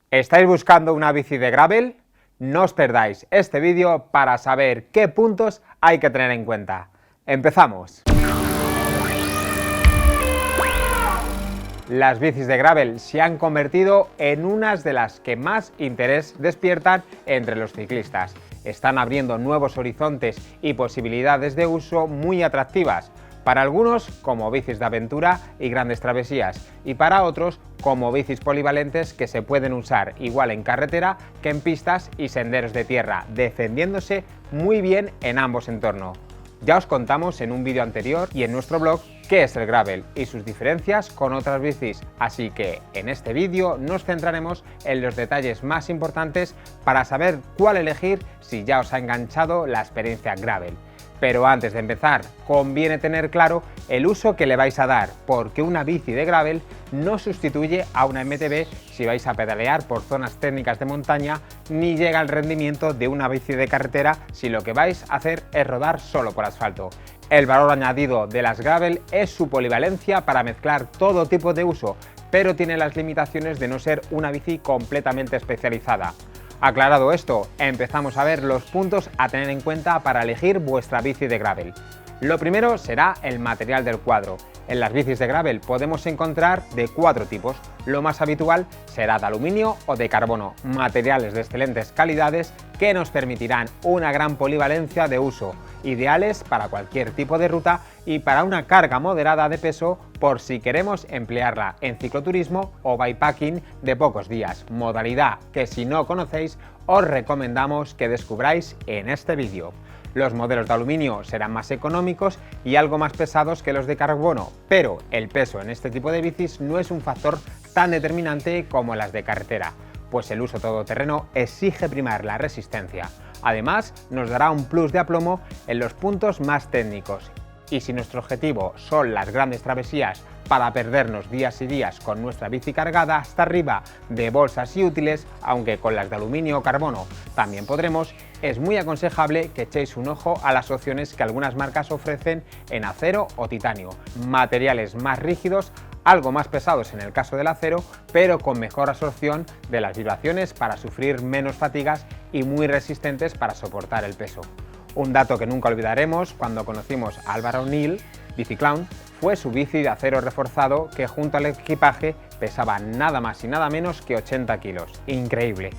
¿Estáis buscando una bici de gravel? No os perdáis este vídeo para saber qué puntos hay que tener en cuenta. ¡Empezamos! Las bicis de gravel se han convertido en unas de las que más interés despiertan entre los ciclistas. Están abriendo nuevos horizontes y posibilidades de uso muy atractivas. Para algunos como bicis de aventura y grandes travesías, y para otros como bicis polivalentes que se pueden usar igual en carretera que en pistas y senderos de tierra, defendiéndose muy bien en ambos entornos. Ya os contamos en un vídeo anterior y en nuestro blog qué es el gravel y sus diferencias con otras bicis, así que en este vídeo nos centraremos en los detalles más importantes para saber cuál elegir si ya os ha enganchado la experiencia gravel. Pero antes de empezar, conviene tener claro el uso que le vais a dar, porque una bici de gravel no sustituye a una MTB si vais a pedalear por zonas técnicas de montaña, ni llega al rendimiento de una bici de carretera si lo que vais a hacer es rodar solo por asfalto. El valor añadido de las gravel es su polivalencia para mezclar todo tipo de uso, pero tiene las limitaciones de no ser una bici completamente especializada. Aclarado esto, empezamos a ver los puntos a tener en cuenta para elegir vuestra bici de gravel. Lo primero será el material del cuadro. En las bicis de gravel podemos encontrar de 4 tipos. Lo más habitual será de aluminio o de carbono, materiales de excelentes calidades que nos permitirán una gran polivalencia de uso, ideales para cualquier tipo de ruta y para una carga moderada de peso por si queremos emplearla en cicloturismo o bikepacking de pocos días, modalidad que si no conocéis os recomendamos que descubráis en este vídeo. Los modelos de aluminio serán más económicos y algo más pesados que los de carbono, pero el peso en este tipo de bicis no es un factor tan determinante como las de carretera, pues el uso todoterreno exige primar la resistencia. Además, nos dará un plus de aplomo en los puntos más técnicos. Y si nuestro objetivo son las grandes travesías para perdernos días y días con nuestra bici cargada hasta arriba de bolsas y útiles, aunque con las de aluminio o carbono también podremos, es muy aconsejable que echéis un ojo a las opciones que algunas marcas ofrecen en acero o titanio, materiales más rígidos, algo más pesados en el caso del acero, pero con mejor absorción de las vibraciones para sufrir menos fatigas y muy resistentes para soportar el peso. Un dato que nunca olvidaremos cuando conocimos a Álvaro O'Neill, Biciclown, fue su bici de acero reforzado que junto al equipaje pesaba nada más y nada menos que 80 kilos. Increíble.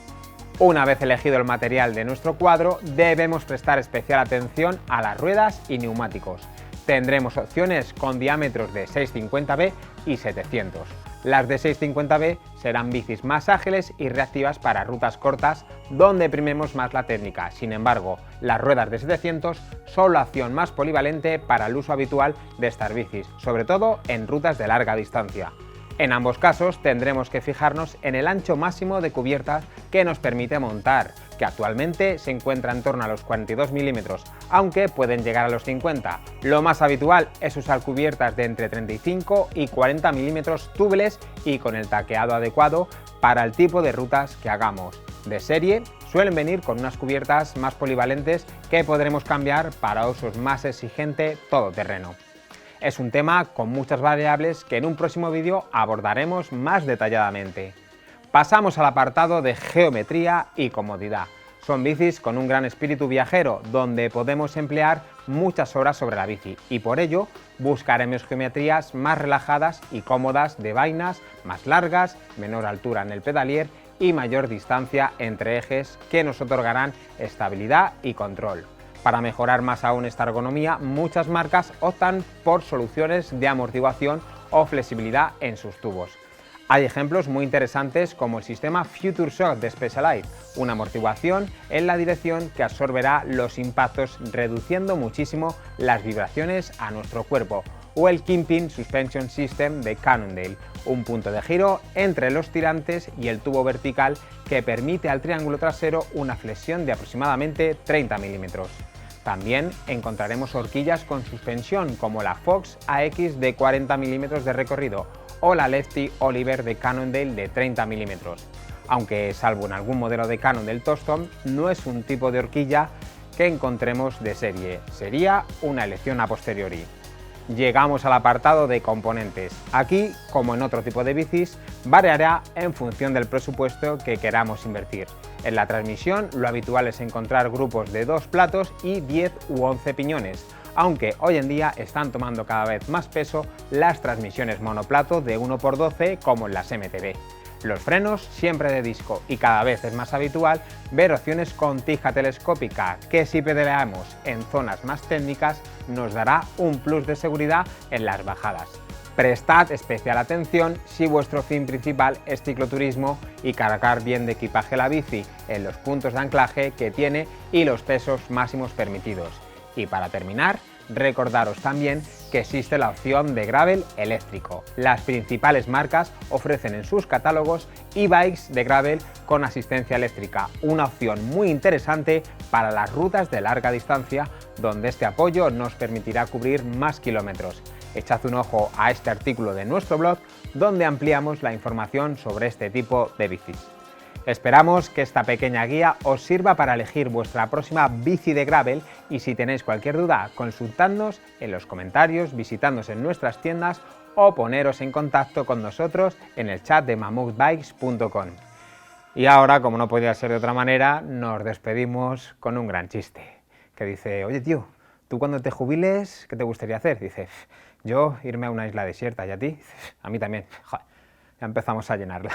Una vez elegido el material de nuestro cuadro, debemos prestar especial atención a las ruedas y neumáticos. Tendremos opciones con diámetros de 650B y 700. Las de 650B serán bicis más ágiles y reactivas para rutas cortas donde primemos más la técnica. Sin embargo, las ruedas de 700 son la opción más polivalente para el uso habitual de estas bicis, sobre todo en rutas de larga distancia. En ambos casos tendremos que fijarnos en el ancho máximo de cubiertas que nos permite montar, que actualmente se encuentra en torno a los 42 milímetros, aunque pueden llegar a los 50. Lo más habitual es usar cubiertas de entre 35 y 40 milímetros tubules y con el taqueado adecuado para el tipo de rutas que hagamos. De serie suelen venir con unas cubiertas más polivalentes que podremos cambiar para usos más exigentes todoterreno. Es un tema con muchas variables que en un próximo vídeo abordaremos más detalladamente. Pasamos al apartado de geometría y comodidad. Son bicis con un gran espíritu viajero, donde podemos emplear muchas horas sobre la bici y por ello buscaremos geometrías más relajadas y cómodas de vainas más largas, menor altura en el pedalier y mayor distancia entre ejes que nos otorgarán estabilidad y control. Para mejorar más aún esta ergonomía, muchas marcas optan por soluciones de amortiguación o flexibilidad en sus tubos. Hay ejemplos muy interesantes como el sistema Future Shock de Specialized, una amortiguación en la dirección que absorberá los impactos reduciendo muchísimo las vibraciones a nuestro cuerpo, o el Kingpin Suspension System de Cannondale, un punto de giro entre los tirantes y el tubo vertical que permite al triángulo trasero una flexión de aproximadamente 30 milímetros. También encontraremos horquillas con suspensión como la Fox AX de 40 milímetros de recorrido o la Lefty Oliver de Cannondale de 30 milímetros. Aunque salvo en algún modelo de Cannondale Toston, no es un tipo de horquilla que encontremos de serie, sería una elección a posteriori. llegamos al apartado de componentes. Aquí, como en otro tipo de bicis, variará en función del presupuesto que queramos invertir. En la transmisión, lo habitual es encontrar grupos de 2 platos y 10 u 11 piñones, aunque hoy en día están tomando cada vez más peso las transmisiones monoplato de 1×12 como en las MTB. Los frenos siempre de disco y cada vez es más habitual ver opciones con tija telescópica que si pedaleamos en zonas más técnicas nos dará un plus de seguridad en las bajadas. Prestad especial atención si vuestro fin principal es cicloturismo y cargar bien de equipaje la bici en los puntos de anclaje que tiene y los pesos máximos permitidos. Y para terminar, recordaros también que existe la opción de gravel eléctrico. Las principales marcas ofrecen en sus catálogos e-bikes de gravel con asistencia eléctrica, una opción muy interesante para las rutas de larga distancia, donde este apoyo nos permitirá cubrir más kilómetros. Echad un ojo a este artículo de nuestro blog, donde ampliamos la información sobre este tipo de bicis. Esperamos que esta pequeña guía os sirva para elegir vuestra próxima bici de gravel y si tenéis cualquier duda, consultadnos en los comentarios, visitándonos en nuestras tiendas o poneros en contacto con nosotros en el chat de mammutbikes.com. Y ahora, como no podía ser de otra manera, nos despedimos con un gran chiste, que dice: oye tío, ¿tú cuando te jubiles qué te gustaría hacer? Dice: yo irme a una isla desierta. ¿Y a ti? A mí también. Joder, ya empezamos a llenarla.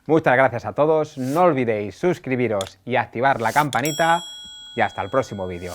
Muchas gracias a todos, no olvidéis suscribiros y activar la campanita y hasta el próximo vídeo.